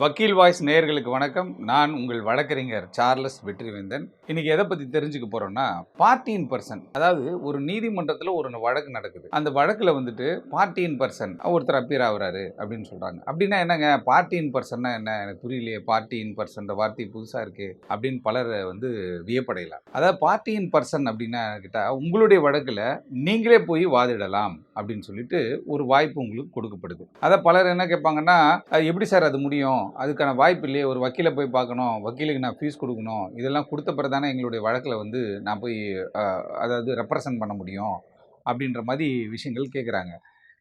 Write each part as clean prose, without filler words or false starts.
வக்கீல் வாய்ஸ் நேயர்களுக்கு வணக்கம். நான் உங்கள் வழக்கறிஞர் சார்லஸ் வெற்றிவேந்தன். இன்னைக்கு எதை பத்தி தெரிஞ்சுக்க போறோம்னா, பார்ட்டி இன் பர்சன். அதாவது ஒரு நீதிமன்றத்துல ஒரு வழக்கு நடக்குது. அந்த வழக்குல வந்துட்டு பார்ட்டி இன் பர்சன் ஒருத்தர் அப்பியர் ஆகுறாரு அப்படின்னு சொல்றாங்க. அப்படின்னா என்னங்க, பார்ட்டி இன் பர்சன்னா என்ன, எனக்கு புரியலையே, பார்ட்டி இன் பர்சன் வார்த்தை புதுசா இருக்கு அப்படின்னு பலர் வியப்படையலாம். அதாவது பார்ட்டி இன் பர்சன் அப்படின்னா கிட்ட உங்களுடைய வழக்குல நீங்களே போய் வாதிடலாம் அப்படின்னு சொல்லிட்டு ஒரு வாய்ப்பு உங்களுக்கு கொடுக்கப்படுது. அதை பலர் என்ன கேட்பாங்கன்னா, எப்படி சார் அது முடியும், அதுக்கான வாய்ப்பு இல்லையே, ஒரு வக்கீலை போய் பார்க்கணும், வக்கீலுக்கு நான் ஃபீஸ் கொடுக்கணும், இதெல்லாம் கொடுத்த பிறகு தானே எங்களுடைய வழக்கில் நான் போய் அதாவது ரெப்ரசன்ட் பண்ண முடியும் அப்படின்ற மாதிரி விஷயங்கள் கேட்குறாங்க.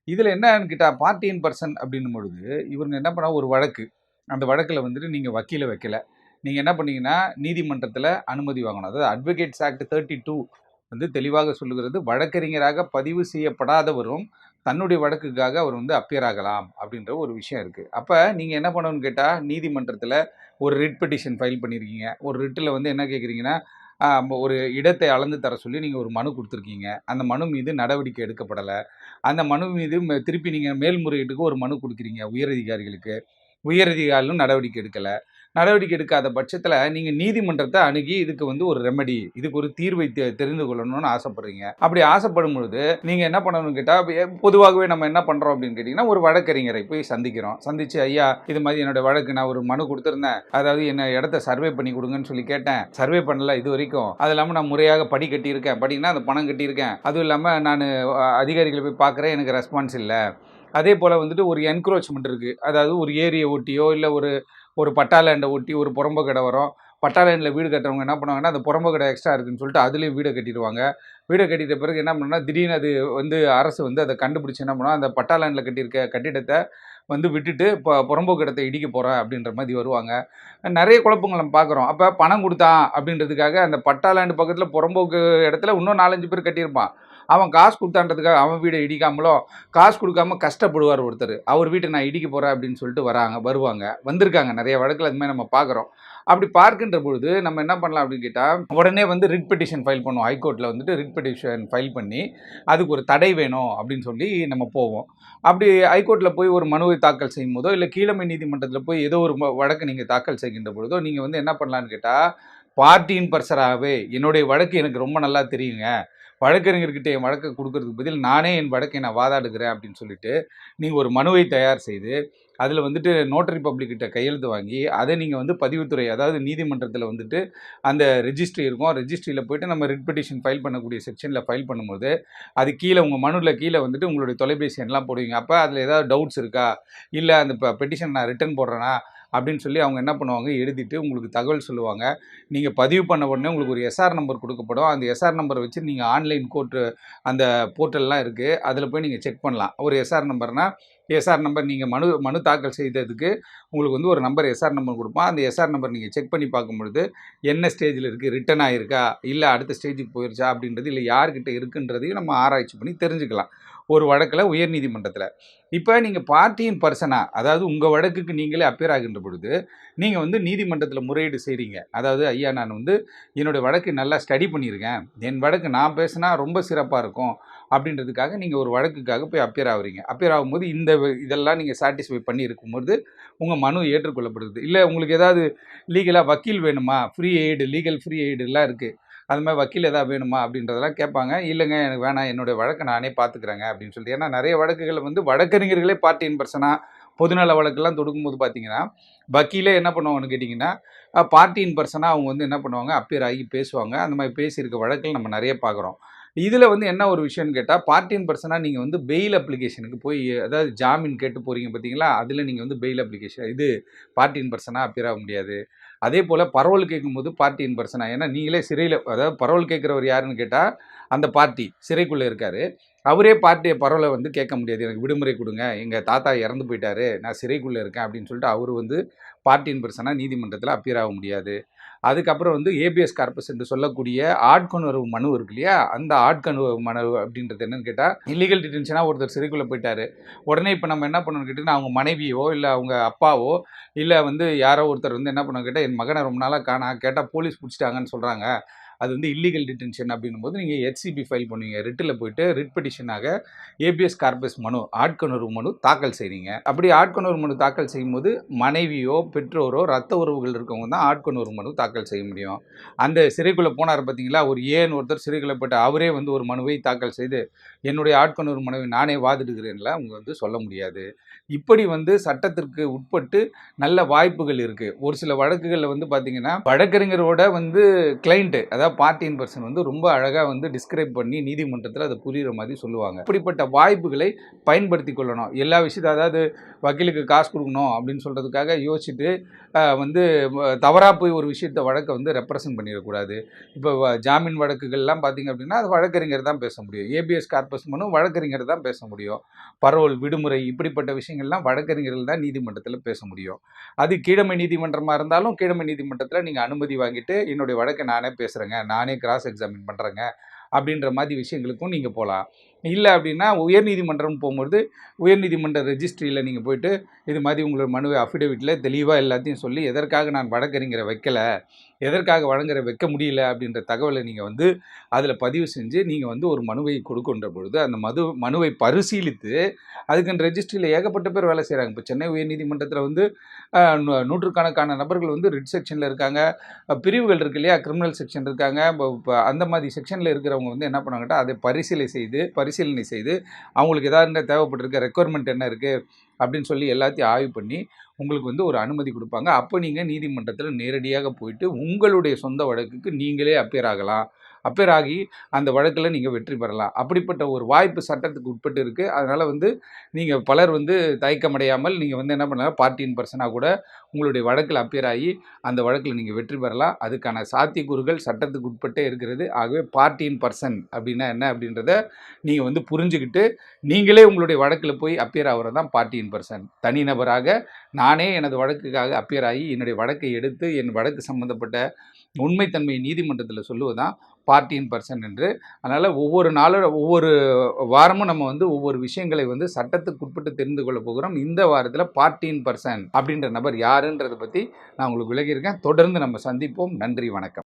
இதில் என்னன்னு கேட்டால், பார்ட்டி இன் பர்சன் அப்படின்னும் பொழுது இவங்க என்ன பண்ண, ஒரு வழக்கு, அந்த வழக்கில் நீங்கள் வக்கீலை வைக்கல, நீங்கள் என்ன பண்ணீங்கன்னா நீதிமன்றத்தில் அனுமதி வாங்கணும். அதாவது அட்வொகேட்ஸ் ஆக்ட் 32 தெளிவாக சொல்லுகிறது, வழக்கறிஞராக பதிவு செய்யப்படாதவரும் தன்னுடைய வழக்குக்காக அவர் அப்பியர் ஆகலாம் அப்படின்ற ஒரு விஷயம் இருக்குது. அப்போ நீங்கள் என்ன பண்ணணும்னு கேட்டால், நீதிமன்றத்தில் ஒரு ரிட் பெட்டிஷன் ஃபைல் பண்ணியிருக்கீங்க. ஒரு ரிட்டில் என்ன கேட்குறீங்கன்னா, ஒரு இடத்தை அளந்து தர சொல்லி நீங்கள் ஒரு மனு கொடுத்துருக்கீங்க. அந்த மனு மீது நடவடிக்கை எடுக்கப்படலை. அந்த மனு மீது திருப்பி நீங்கள் மேல்முறையீட்டுக்கு ஒரு மனு கொடுக்குறீங்க உயரதிகாரிகளுக்கு. உயரதிகாரிகளும் நடவடிக்கை எடுக்கலை. நடவடிக்கை எடுக்காத பட்சத்தில் நீங்கள் நீதிமன்றத்தை அணுகி இதுக்கு ஒரு ரெமெடி, இதுக்கு ஒரு தீர்வை தெரிந்து கொள்ளணும்னு ஆசைப்படுறீங்க. அப்படி ஆசைப்படும் பொழுது நீங்கள் என்ன பண்ணணும்னு கேட்டால், பொதுவாகவே நம்ம என்ன பண்ணுறோம் அப்படின்னு கேட்டிங்கன்னா, ஒரு வழக்கறிஞரை போய் சந்திக்கிறோம். சந்தித்து, ஐயா இது மாதிரி என்னோட வழக்கு, நான் ஒரு மனு கொடுத்துருந்தேன், அதாவது என்ன இடத்த சர்வே பண்ணி கொடுங்கன்னு சொல்லி கேட்டேன், சர்வே பண்ணல இது வரைக்கும். அது இல்லாமல் நான் முறையாக படி கட்டியிருக்கேன், படிங்கன்னா அந்த பணம் கட்டியிருக்கேன், அதுவும் இல்லாமல் நான் அதிகாரிகளை போய் பார்க்குறேன், எனக்கு ரெஸ்பான்ஸ் இல்லை. அதே போல் ஒரு என்க்ரோச்மெண்ட் இருக்குது. அதாவது ஒரு ஏரியை ஒட்டியோ இல்லை ஒரு பட்டா லேண்டை ஒட்டி ஒரு புறம்பு கடை வரும். பட்டா லேண்டில் வீடு கட்டுறவங்க என்ன பண்ணுவாங்கன்னா, அந்த புறம்பு கடை எக்ஸ்ட்ரா இருக்குன்னு சொல்லிட்டு அதுலேயும் வீடை கட்டிடுவாங்க. வீடை கட்டிட்ட பிறகு என்ன பண்ணால், திடீர்னு அது அரசு அதை கண்டுபிடிச்சி என்ன பண்ணுவோம், அந்த பட்டா லேண்டில் கட்டியிருக்க கட்டிடத்தை விட்டுட்டு இப்போ புறம்போக்கு இடத்தை இடிக்க போகிறேன் அப்படின்ற மாதிரி வருவாங்க. நிறைய குழப்பங்கள் நம்ம பார்க்குறோம். அப்போ பணம் கொடுத்தான் அப்படின்றதுக்காக அந்த பட்டா லேண்டு பக்கத்தில் புறம்போக்கு இடத்துல இன்னும் 4-5 பேர் கட்டியிருப்பான். அவன் காசு கொடுத்தான்றதுக்காக அவன் வீடை இடிக்காமலோ, காசு கொடுக்காம கஷ்டப்படுவார் ஒருத்தர், அவர் வீட்டை நான் இடிக்க போகிறேன் அப்படின்னு சொல்லிட்டு வருவாங்க, வந்திருக்காங்க நிறைய வழக்கில். அதுமாதிரி நம்ம பார்க்குறோம். அப்படி பார்க்கின்ற பொழுது நம்ம என்ன பண்ணலாம் அப்படின்னு கேட்டால், உடனே ரிட் பெட்டிஷன் ஃபைல் பண்ணுவோம். ஹைகோர்ட்டில் ரிட் பெட்டிஷன் ஃபைல் பண்ணி அதுக்கு ஒரு தடை வேணும் அப்படின்னு சொல்லி நம்ம போவோம். அப்படி ஹைகோர்ட்டில் போய் ஒரு மனுவை தாக்கல் செய்யும் போதோ, இல்லை கீழமை நீதிமன்றத்தில் போய் ஏதோ ஒரு வழக்கு நீங்கள் தாக்கல் செய்கின்ற பொழுதோ, நீங்கள் என்ன பண்ணலான்னு கேட்டால், பார்ட்டியின் பர்சனாகவே என்னுடைய வழக்கு எனக்கு ரொம்ப நல்லா தெரியுங்க, வழக்கறிஞர்கிட்ட என் வழக்கை கொடுக்கறதுக்கு பதில் நானே என் வழக்கை நான் வாதாடுகிறேன் அப்படின்னு சொல்லிட்டு நீங்கள் ஒரு மனுவை தயார் செய்து அதில் நோட்டரி பப்ளிக்கிட்ட கையெழுத்து வாங்கி அதை நீங்கள் பதிவுத்துறை, அதாவது நீதிமன்றத்தில் அந்த ரெஜிஸ்ட்ரி இருக்கும், ரெஜிஸ்ட்ரியில் போய்ட்டு நம்ம ரிட் பெட்டிஷன் ஃபைல் பண்ணக்கூடிய செக்ஷனில் ஃபைல் பண்ணும்போது அது கீழே உங்கள் மனுவில் கீழே உங்களுடைய தொலைபேசி எண்ணெலாம் போடுவீங்க. அப்போ அதில் ஏதாவது டவுட்ஸ் இருக்கா, இல்லை அந்த பெட்டிஷன் நான் ரிட்டர்ன் போடுறேன்னா அப்படின்னு சொல்லி அவங்க என்ன பண்ணுவாங்க, எழுதிட்டு உங்களுக்கு தகவல் சொல்லுவாங்க. நீங்கள் பதிவு பண்ண உடனே உங்களுக்கு ஒரு எஸ்ஆர் நம்பர் கொடுக்கப்படும். அந்த எஸ்ஆர் நம்பரை வச்சு நீங்கள் ஆன்லைன் கோர்ட்டு அந்த போர்ட்டல்லாம் இருக்குது, அதில் போய் நீங்கள் செக் பண்ணலாம். ஒரு எஸ்ஆர் நம்பர்னால், எஸ்ஆர் நம்பர் நீங்கள் மனு தாக்கல் செய்ததுக்கு உங்களுக்கு ஒரு நம்பர் எஸ்ஆர் நம்பர் கொடுப்போம். அந்த எஸ்ஆர் நம்பர் நீங்கள் செக் பண்ணி பார்க்கும்பொழுது என்ன ஸ்டேஜில் இருக்குது, ரிட்டன் ஆகிருக்கா, இல்லை அடுத்த ஸ்டேஜுக்கு போயிருச்சா அப்படின்றது, இல்லை யார்கிட்ட இருக்குன்றதையும் நம்ம ஆராய்ச்சி பண்ணி தெரிஞ்சுக்கலாம் ஒரு வழக்கில் உயர்நீதிமன்றத்தில். இப்போ நீங்கள் பார்ட்டியின் பர்சனாக, அதாவது உங்கள் வழக்குக்கு நீங்களே அப்பியர் ஆகின்ற பொழுது நீங்கள் நீதிமன்றத்தில் முறையீடு செய்கிறீங்க. அதாவது ஐயா நான் என்னோடய வழக்கு நல்லா ஸ்டடி பண்ணியிருக்கேன், என் வழக்கு நான் பேசினா ரொம்ப சிறப்பாக இருக்கும் அப்படின்றதுக்காக நீங்கள் ஒரு வழக்குக்காக போய் அப்பியர் ஆகுறீங்க. அப்பியர் ஆகும்போது இதெல்லாம் நீங்கள் சாட்டிஸ்ஃபை பண்ணி இருக்கும்போது உங்கள் மனு ஏற்றுக்கொள்ளப்படுது. இல்லை உங்களுக்கு ஏதாவது லீகலாக வக்கீல் வேணுமா, ஃப்ரீ எய்டு, லீகல் ஃப்ரீ எய்டுலாம் இருக்குது, அது மாதிரி வக்கீல் எதாவது வேணுமா அப்படின்றதெல்லாம் கேட்பாங்க. இல்லைங்க எனக்கு வேணாம், என்னுடைய வழக்கை நானே பார்த்துக்கிறேங்க அப்படின்னு சொல்லிட்டு. ஏன்னா நிறைய வழக்குகள் வழக்கறிஞர்களே பார்ட்டி இன் பர்சனாக பொதுநல வழக்கெல்லாம் தொடுக்கும்போது பார்த்தீங்கன்னா, வக்கீலே என்ன பண்ணுவாங்கன்னு கேட்டிங்கன்னா, பார்ட்டி இன் பர்சனாக அவங்க என்ன பண்ணுவாங்க, அப்பியர் ஆகி பேசுவாங்க. அந்த மாதிரி பேசியிருக்க வழக்கில் நம்ம நிறைய பார்க்குறோம். இதில் என்ன ஒரு விஷயம்னு கேட்டால், பார்ட்டி இன் பர்சனாக நீங்கள் பெயில் அப்ளிகேஷனுக்கு போய், அதாவது ஜாமீன் கேட்டு போகிறீங்க பார்த்தீங்களா, அதில் நீங்கள் பெயில் அப்ளிகேஷன் இது பார்ட்டி இன் பர்சனாக அப்பியர் ஆக முடியாது. அதே போல் பரோல் கேட்கும்போது பார்ட்டி இன் பர்சனாக, ஏன்னா நீங்களே சிறையில், அதாவது பரோல் கேட்குறவர் யாருன்னு கேட்டால் அந்த பார்ட்டி சிறைக்குள்ளே இருக்கார், அவரே பார்ட்டியை பரோலை கேட்க முடியாது. எனக்கு விடுமுறை கொடுங்க, எங்கள் தாத்தா இறந்து போயிட்டாரு, நான் சிறைக்குள்ளே இருக்கேன் அப்படின்னு சொல்லிட்டு அவர் பார்ட்டி இன் பர்சனாக நீதிமன்றத்தில் அப்பியர் ஆக முடியாது. அதுக்கப்புறம் ஏபிஎஸ் கார்பஸ் என்று சொல்லக்கூடிய ஆட்கொணர்வு மனு இருக்கு இல்லையா, அந்த ஆட்கொணர்வு மனு அப்படின்றது என்னன்னு கேட்டால், இல்லீகல் டிடென்ஷனாக ஒருத்தர் சிறைக்குள்ளே போயிட்டார், உடனே இப்போ நம்ம என்ன பண்ணணும்னு கேட்டிங்கன்னா, அவங்க மனைவியோ இல்லை அவங்க அப்பாவோ இல்லை யாரோ ஒருத்தர் என்ன பண்ணணும் கேட்டால், என் மகனை ரொம்ப நாளாக காணா, கேட்டால் போலீஸ் பிடிச்சிட்டாங்கன்னு சொல்கிறாங்க, அது வந்து இல்லீகல் டிடென்ஷன் அப்படின்னும் போது நீங்கள் ஹெச்சிபி ஃபைல் பண்ணுவீங்க. ரிட்டில் போயிட்டு ரிட் பெட்டிஷனாக ஏபிஎஸ் கார்பஸ் மனு ஆட்கொணர்வு மனு தாக்கல் செய்றீங்க. அப்படி ஆட்கொணர்வு மனு தாக்கல் செய்யும்போது மனைவியோ பெற்றோரோ ரத்த உறவுகள் இருக்கவங்க தான் ஆட்கொணர்வு மனு தாக்கல் செய்ய முடியும். அந்த சிறைக்குள்ளே போனார் பார்த்தீங்களா, ஒரு ஏன்னு ஒருத்தர் சிறைக்குள்ளே போட்டு அவரே வந்து ஒரு மனுவை தாக்கல் செய்து என்னுடைய ஆட்கொணர்வு மனுவை நானே வாதிடுகிறேன்ல அவங்க வந்து சொல்ல முடியாது. இப்படி வந்து சட்டத்திற்கு உட்பட்டு நல்ல வாய்ப்புகள் இருக்குது. ஒரு சில வழக்குகளில் வந்து பார்த்தீங்கன்னா வழக்கறிஞரோட வந்து கிளைண்ட்டு அதாவது பார்ட்டி இன் பர்சன் வந்து ரொம்ப அழகாக வந்து டிஸ்கிரைப் பண்ணி நீதிமன்றத்தில் அதை புரிகிற மாதிரி சொல்லுவாங்க. இப்படிப்பட்ட வாய்ப்புகளை பயன்படுத்தி கொள்ளணும். எல்லா விஷயத்தை அதாவது வக்கீலுக்கு காசு கொடுக்கணும் அப்படின்னு சொல்கிறதுக்காக யோசிச்சுட்டு வந்து தவறாக போய் ஒரு விஷயத்தை வழக்கை வந்து ரெப்ரசன்ட் பண்ணிடக்கூடாது. இப்போ ஜாமீன் வழக்குகள்லாம் பார்த்தீங்க அப்படின்னா அது வழக்கறிஞர் தான் பேச முடியும். ஏபிஎஸ் கார்பஸ் மனு வழக்கறிஞர் தான் பேச முடியும். பரோல் விடுமுறை இப்படிப்பட்ட விஷயங்கள்லாம் வழக்கறிஞர்கள் தான் நீதிமன்றத்தில் பேச முடியும். அது கீழமை நீதிமன்றமாக இருந்தாலும் கீழமை நீதிமன்றத்தில் நீங்கள் அனுமதி வாங்கிட்டு என்னுடைய வழக்கை நானே பேசுகிறேங்க, நானே கிராஸ் எக்ஸாமின் பண்ணுறேங்க அப்படின்ற மாதிரி விஷயங்களுக்கும் நீங்கள் போகலாம். இல்லை அப்படின்னா உயர்நீதிமன்றம் போகும்போது உயர்நீதிமன்ற ரெஜிஸ்ட்ரியில் நீங்கள் போயிட்டு இது மாதிரி உங்களோட மனுவை அஃபிடவிட்டில் தெளிவாக எல்லாத்தையும் சொல்லி எதற்காக நான் வழக்கறிஞரை வைக்கலை, எதற்காக வழங்கரை வைக்க முடியல அப்படின்ற தகவலை நீங்கள் வந்து அதில் பதிவு செஞ்சு நீங்கள் வந்து ஒரு மனுவை கொடுக்கின்ற பொழுது அந்த மனுவை பரிசீலித்து அதுக்கு ரெஜிஸ்ட்ரியில் ஏகப்பட்ட பேர் வேலை செய்கிறாங்க. இப்போ சென்னை உயர்நீதிமன்றத்தில் வந்து நூற்றுக்கணக்கான நபர்கள் வந்து ரிட் செக்ஷனில் இருக்காங்க, பிரிவுகள் இருக்கு இல்லையா, கிரிமினல் செக்ஷன் இருக்காங்க. இப்போ அந்த மாதிரி செக்ஷனில் இருக்கிறவங்க வந்து என்ன பண்ணுவாங்கட்டா அதை பரிசீலனை செய்து அவங்களுக்கு ஏதாவது தேவைப்பட்டிருக்க ரெக்குவயர்மெண்ட் என்ன இருக்குது அப்படின்னு சொல்லி எல்லாத்தையும் ஆய்வு பண்ணி உங்களுக்கு வந்து ஒரு அனுமதி கொடுப்பாங்க. அப்போ நீங்கள் நீதிமன்றத்தில் நேரடியாக போயிட்டு உங்களுடைய சொந்த வழக்குக்கு நீங்களே அப்பியர் ஆகலாம். அப்பியர் ஆகி அந்த வழக்கில் நீங்கள் வெற்றி பெறலாம். அப்படிப்பட்ட ஒரு வாய்ப்பு சட்டத்துக்கு உட்பட்டு இருக்குது. அதனால் வந்து நீங்கள் பலர் வந்து தயக்கமடையாமல் நீங்கள் வந்து என்ன பண்ணலாம், பார்ட்டி இன் பர்சனாக கூட உங்களுடைய வழக்கில் அப்பியர் ஆகி அந்த வழக்கில் நீங்கள் வெற்றி பெறலாம். அதுக்கான சாத்தியக்கூறுகள் சட்டத்துக்கு உட்பட்டே இருக்கிறது. ஆகவே பார்ட்டி இன் பர்சன் அப்படின்னா என்ன அப்படின்றத நீங்கள் வந்து புரிஞ்சுக்கிட்டு நீங்களே உங்களுடைய வழக்கில் போய் அப்பியர் ஆகிறது தான் பார்ட்டி இன் பர்சன். தனிநபராக நானே எனது வழக்குக்காக அப்பியர் ஆகி என்னுடைய வழக்கை எடுத்து என் வழக்கு சம்பந்தப்பட்ட உண்மைத்தன்மையை நீதிமன்றத்தில் சொல்லுவதுதான் பார்ட்டி இன் பர்சன் என்று. அதனால் ஒவ்வொரு நாளும் ஒவ்வொரு வாரமும் நம்ம வந்து ஒவ்வொரு விஷயங்களை வந்து சட்டத்துக்கு உட்பட்டு தெரிந்து கொள்ள போகிறோம். இந்த வாரத்தில் பார்ட்டி இன் பர்சன் அப்படின்ற நபர் யாருன்றதை பற்றி நான் உங்களுக்கு விளக்கியிருக்கேன். தொடர்ந்து நம்ம சந்திப்போம். நன்றி, வணக்கம்.